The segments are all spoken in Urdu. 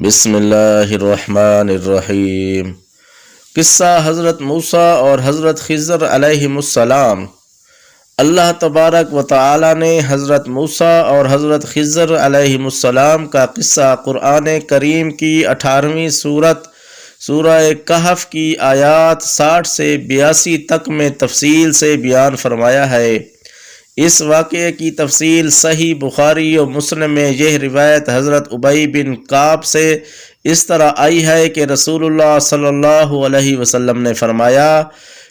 بسم اللہ الرحمن الرحیم۔ قصہ حضرت موسیٰ اور حضرت خضر علیہم السلام۔ اللہ تبارک و تعالی نے حضرت موسیٰ اور حضرت خضر علیہم السلام کا قصہ قرآن کریم کی 18ویں سورہ کہف کی آیات 60 سے 82 تک میں تفصیل سے بیان فرمایا ہے۔ اس واقعے کی تفصیل صحیح بخاری و مسلم میں یہ روایت حضرت ابی بن کعب سے اس طرح آئی ہے کہ رسول اللہ صلی اللہ علیہ وسلم نے فرمایا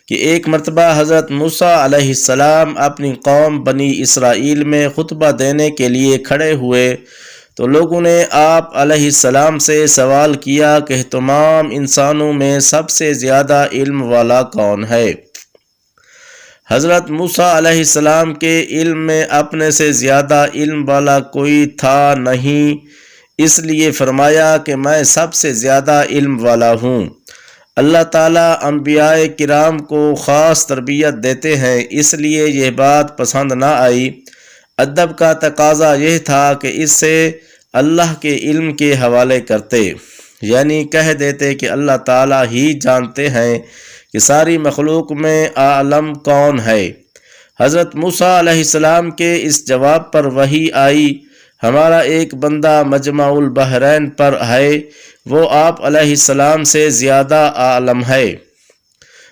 کہ ایک مرتبہ حضرت موسیٰ علیہ السلام اپنی قوم بنی اسرائیل میں خطبہ دینے کے لیے کھڑے ہوئے تو لوگوں نے آپ علیہ السلام سے سوال کیا کہ تمام انسانوں میں سب سے زیادہ علم والا کون ہے؟ حضرت موسیٰ علیہ السلام کے علم میں اپنے سے زیادہ علم والا کوئی تھا نہیں، اس لیے فرمایا کہ میں سب سے زیادہ علم والا ہوں۔ اللہ تعالیٰ انبیاء کرام کو خاص تربیت دیتے ہیں، اس لیے یہ بات پسند نہ آئی۔ ادب کا تقاضا یہ تھا کہ اس سے اللہ کے علم کے حوالے کرتے، یعنی کہہ دیتے کہ اللہ تعالیٰ ہی جانتے ہیں کہ ساری مخلوق میں عالم کون ہے۔ حضرت موسیٰ علیہ السلام کے اس جواب پر وحی آئی، ہمارا ایک بندہ مجمع البحرین پر ہے، وہ آپ علیہ السلام سے زیادہ عالم ہے۔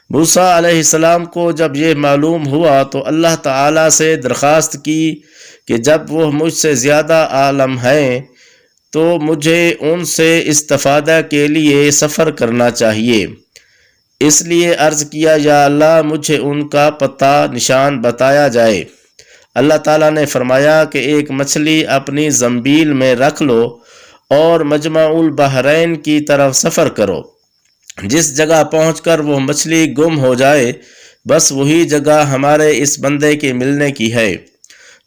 موسیٰ علیہ السلام کو جب یہ معلوم ہوا تو اللہ تعالیٰ سے درخواست کی کہ جب وہ مجھ سے زیادہ عالم ہیں تو مجھے ان سے استفادہ کے لیے سفر کرنا چاہیے۔ اس لیے عرض کیا، یا اللہ مجھے ان کا پتہ نشان بتایا جائے۔ اللہ تعالیٰ نے فرمایا کہ ایک مچھلی اپنی زنبیل میں رکھ لو اور مجمع البحرین کی طرف سفر کرو، جس جگہ پہنچ کر وہ مچھلی گم ہو جائے بس وہی جگہ ہمارے اس بندے کے ملنے کی ہے۔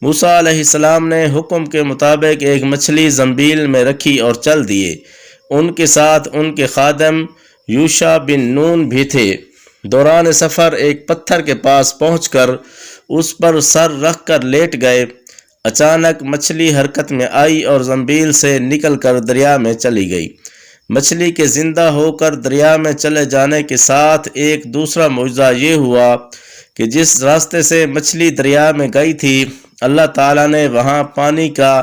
موسیٰ علیہ السلام نے حکم کے مطابق ایک مچھلی زنبیل میں رکھی اور چل دیے۔ ان کے ساتھ ان کے خادم یوشع بن نون بھی تھے۔ دوران سفر ایک پتھر کے پاس پہنچ کر اس پر سر رکھ کر لیٹ گئے۔ اچانک مچھلی حرکت میں آئی اور زنبیل سے نکل کر دریا میں چلی گئی۔ مچھلی کے زندہ ہو کر دریا میں چلے جانے کے ساتھ ایک دوسرا معجزہ یہ ہوا کہ جس راستے سے مچھلی دریا میں گئی تھی اللہ تعالیٰ نے وہاں پانی کا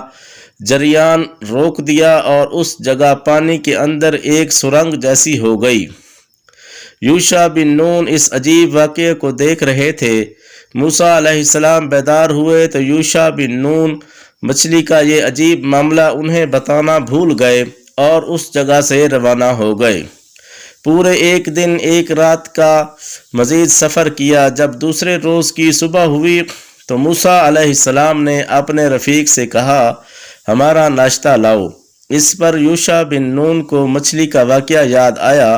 جریان روک دیا اور اس جگہ پانی کے اندر ایک سرنگ جیسی ہو گئی۔ یوشع بن نون اس عجیب واقعے کو دیکھ رہے تھے۔ موسیٰ علیہ السلام بیدار ہوئے تو یوشع بن نون مچھلی کا یہ عجیب معاملہ انہیں بتانا بھول گئے اور اس جگہ سے روانہ ہو گئے۔ پورے ایک دن ایک رات کا مزید سفر کیا۔ جب دوسرے روز کی صبح ہوئی تو موسیٰ علیہ السلام نے اپنے رفیق سے کہا، ہمارا ناشتہ لاؤ۔ اس پر یوشع بن نون کو مچھلی کا واقعہ یاد آیا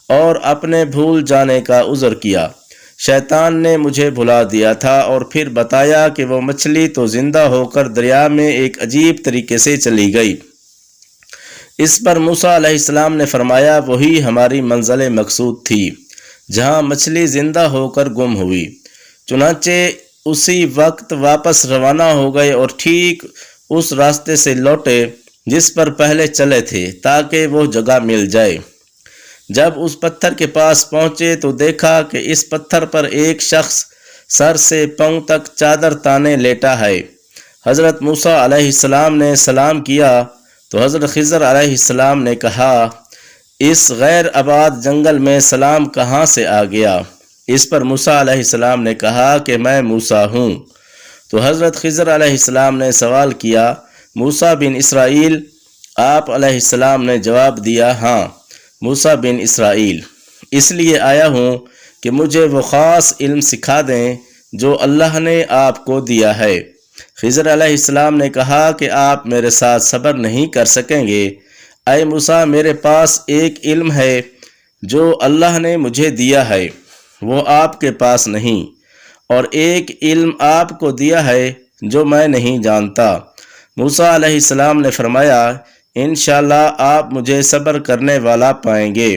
اور اپنے بھول جانے کا عذر کیا، شیطان نے مجھے بھلا دیا تھا، اور پھر بتایا کہ وہ مچھلی تو زندہ ہو کر دریا میں ایک عجیب طریقے سے چلی گئی۔ اس پر موسیٰ علیہ السلام نے فرمایا، وہی ہماری منزل مقصود تھی جہاں مچھلی زندہ ہو کر گم ہوئی۔ چنانچہ اسی وقت واپس روانہ ہو گئے اور ٹھیک اس راستے سے لوٹے جس پر پہلے چلے تھے تاکہ وہ جگہ مل جائے۔ جب اس پتھر کے پاس پہنچے تو دیکھا کہ اس پتھر پر ایک شخص سر سے پاؤں تک چادر تانے لیٹا ہے۔ حضرت موسیٰ علیہ السلام نے سلام کیا تو حضرت خضر علیہ السلام نے کہا، اس غیر آباد جنگل میں سلام کہاں سے آ گیا؟ اس پر موسیٰ علیہ السلام نے کہا کہ میں موسیٰ ہوں۔ تو حضرت خضر علیہ السلام نے سوال کیا، موسیٰ بن اسرائیل؟ آپ علیہ السلام نے جواب دیا، ہاں موسیٰ بن اسرائیل، اس لیے آیا ہوں کہ مجھے وہ خاص علم سکھا دیں جو اللہ نے آپ کو دیا ہے۔ خضر علیہ السلام نے کہا کہ آپ میرے ساتھ صبر نہیں کر سکیں گے۔ اے موسیٰ، میرے پاس ایک علم ہے جو اللہ نے مجھے دیا ہے، وہ آپ کے پاس نہیں، اور ایک علم آپ کو دیا ہے جو میں نہیں جانتا۔ موسیٰ علیہ السلام نے فرمایا، انشاءاللہ آپ مجھے صبر کرنے والا پائیں گے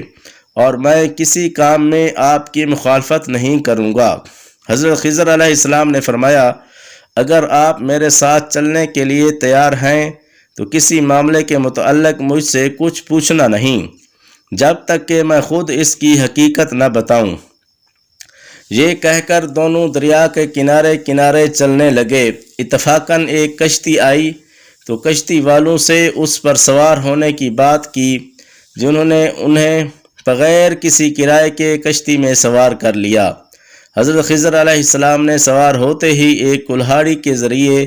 اور میں کسی کام میں آپ کی مخالفت نہیں کروں گا۔ حضرت خضر علیہ السلام نے فرمایا، اگر آپ میرے ساتھ چلنے کے لیے تیار ہیں تو کسی معاملے کے متعلق مجھ سے کچھ پوچھنا نہیں جب تک کہ میں خود اس کی حقیقت نہ بتاؤں۔ یہ کہہ کر دونوں دریا کے کنارے کنارے چلنے لگے۔ اتفاقاً ایک کشتی آئی تو کشتی والوں سے اس پر سوار ہونے کی بات کی، جنہوں نے انہیں بغیر کسی کرائے کے کشتی میں سوار کر لیا۔ حضرت خضر علیہ السلام نے سوار ہوتے ہی ایک کلہاڑی کے ذریعے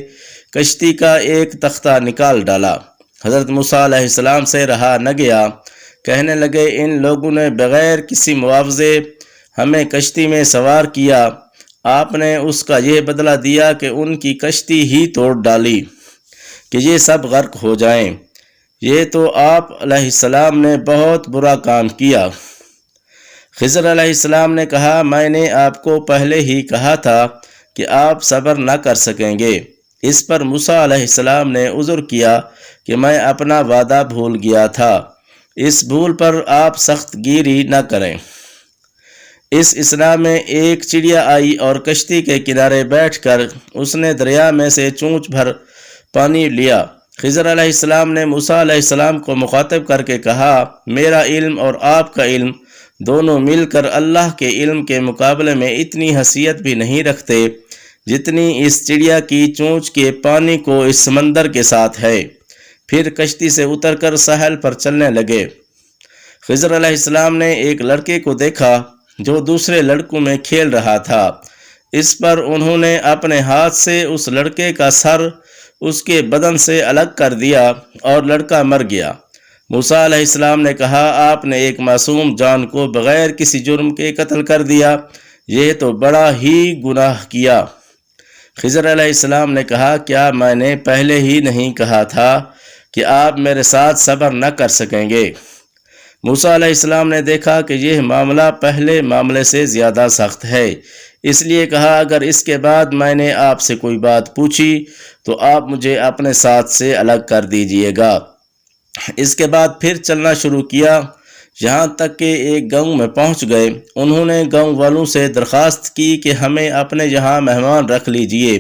کشتی کا ایک تختہ نکال ڈالا۔ حضرت موسیٰ علیہ السلام سے رہا نہ گیا، کہنے لگے ان لوگوں نے بغیر کسی معاوضے ہمیں کشتی میں سوار کیا، آپ نے اس کا یہ بدلہ دیا کہ ان کی کشتی ہی توڑ ڈالی کہ یہ سب غرق ہو جائیں۔ یہ تو آپ علیہ السلام نے بہت برا کام کیا۔ خضر علیہ السلام نے کہا، میں نے آپ کو پہلے ہی کہا تھا کہ آپ صبر نہ کر سکیں گے۔ اس پر موسیٰ علیہ السلام نے عذر کیا کہ میں اپنا وعدہ بھول گیا تھا، اس بھول پر آپ سخت گیری نہ کریں۔ اس اثنا میں ایک چڑیا آئی اور کشتی کے کنارے بیٹھ کر اس نے دریا میں سے چونچ بھر پانی لیا۔ خضر علیہ السلام نے موسیٰ علیہ السلام کو مخاطب کر کے کہا، میرا علم اور آپ کا علم دونوں مل کر اللہ کے علم کے مقابلے میں اتنی حیثیت بھی نہیں رکھتے جتنی اس چڑیا کی چونچ کے پانی کو اس سمندر کے ساتھ ہے۔ پھر کشتی سے اتر کر ساحل پر چلنے لگے۔ خضر علیہ السلام نے ایک لڑکے کو دیکھا جو دوسرے لڑکوں میں کھیل رہا تھا۔ اس پر انہوں نے اپنے ہاتھ سے اس لڑکے کا سر اس کے بدن سے الگ کر دیا اور لڑکا مر گیا۔ موسیٰ علیہ السلام نے کہا، آپ نے ایک معصوم جان کو بغیر کسی جرم کے قتل کر دیا، یہ تو بڑا ہی گناہ کیا۔ خضر علیہ السلام نے کہا، کیا میں نے پہلے ہی نہیں کہا تھا کہ آپ میرے ساتھ صبر نہ کر سکیں گے؟ موسیٰ علیہ السلام نے دیکھا کہ یہ معاملہ پہلے معاملے سے زیادہ سخت ہے، اس لیے کہا، اگر اس کے بعد میں نے آپ سے کوئی بات پوچھی تو آپ مجھے اپنے ساتھ سے الگ کر دیجئے گا۔ اس کے بعد پھر چلنا شروع کیا، یہاں تک کہ ایک گاؤں میں پہنچ گئے۔ انہوں نے گاؤں والوں سے درخواست کی کہ ہمیں اپنے یہاں مہمان رکھ لیجئے،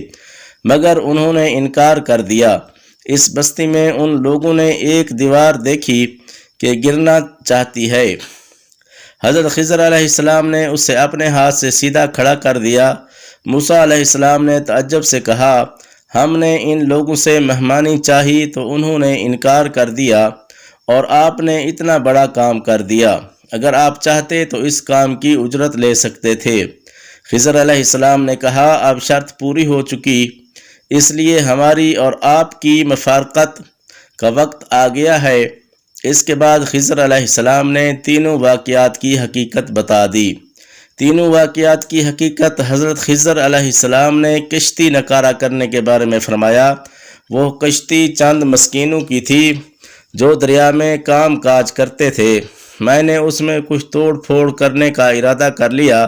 مگر انہوں نے انکار کر دیا۔ اس بستی میں ان لوگوں نے ایک دیوار دیکھی کہ گرنا چاہتی ہے۔ حضرت خضر علیہ السلام نے اسے اپنے ہاتھ سے سیدھا کھڑا کر دیا۔ موسیٰ علیہ السلام نے تعجب سے کہا، ہم نے ان لوگوں سے مہمانی چاہی تو انہوں نے انکار کر دیا اور آپ نے اتنا بڑا کام کر دیا، اگر آپ چاہتے تو اس کام کی اجرت لے سکتے تھے۔ خضر علیہ السلام نے کہا، اب شرط پوری ہو چکی، اس لیے ہماری اور آپ کی مفارقت کا وقت آ گیا ہے۔ اس کے بعد خضر علیہ السلام نے تینوں واقعات کی حقیقت بتا دی۔ تینوں واقعات کی حقیقت حضرت خضر علیہ السلام نے کشتی نکارہ کرنے کے بارے میں فرمایا۔ وہ کشتی چند مسکینوں کی تھی جو دریا میں کام کاج کرتے تھے۔ میں نے اس میں کچھ توڑ پھوڑ کرنے کا ارادہ کر لیا،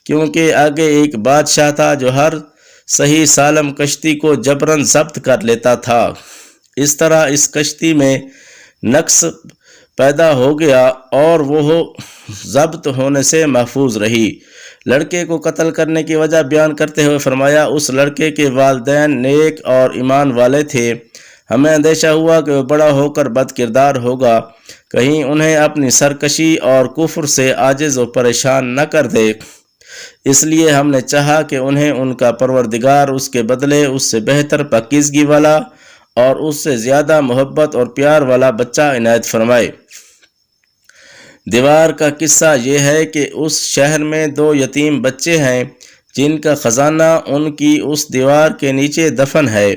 کیونکہ آگے ایک بادشاہ تھا جو ہر صحیح سالم کشتی کو جبراً ضبط کر لیتا تھا۔ اس طرح اس کشتی میں نقص پیدا ہو گیا اور وہ ضبط ہونے سے محفوظ رہی۔ لڑکے کو قتل کرنے کی وجہ بیان کرتے ہوئے فرمایا، اس لڑکے کے والدین نیک اور ایمان والے تھے، ہمیں اندیشہ ہوا کہ وہ بڑا ہو کر بد کردار ہوگا، کہیں انہیں اپنی سرکشی اور کفر سے عاجز و پریشان نہ کر دے، اس لیے ہم نے چاہا کہ انہیں ان کا پروردگار اس کے بدلے اس سے بہتر پاکیزگی والا اور اس سے زیادہ محبت اور پیار والا بچہ عنایت فرمائے۔ دیوار کا قصہ یہ ہے کہ اس شہر میں 2 یتیم بچے ہیں جن کا خزانہ ان کی اس دیوار کے نیچے دفن ہے۔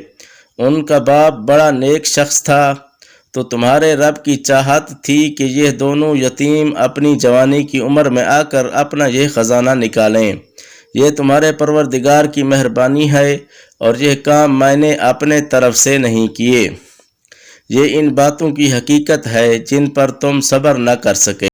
ان کا باپ بڑا نیک شخص تھا، تو تمہارے رب کی چاہت تھی کہ یہ دونوں یتیم اپنی جوانی کی عمر میں آ کر اپنا یہ خزانہ نکالیں۔ یہ تمہارے پروردگار کی مہربانی ہے اور یہ کام میں نے اپنے طرف سے نہیں کیے۔ یہ ان باتوں کی حقیقت ہے جن پر تم صبر نہ کر سکے۔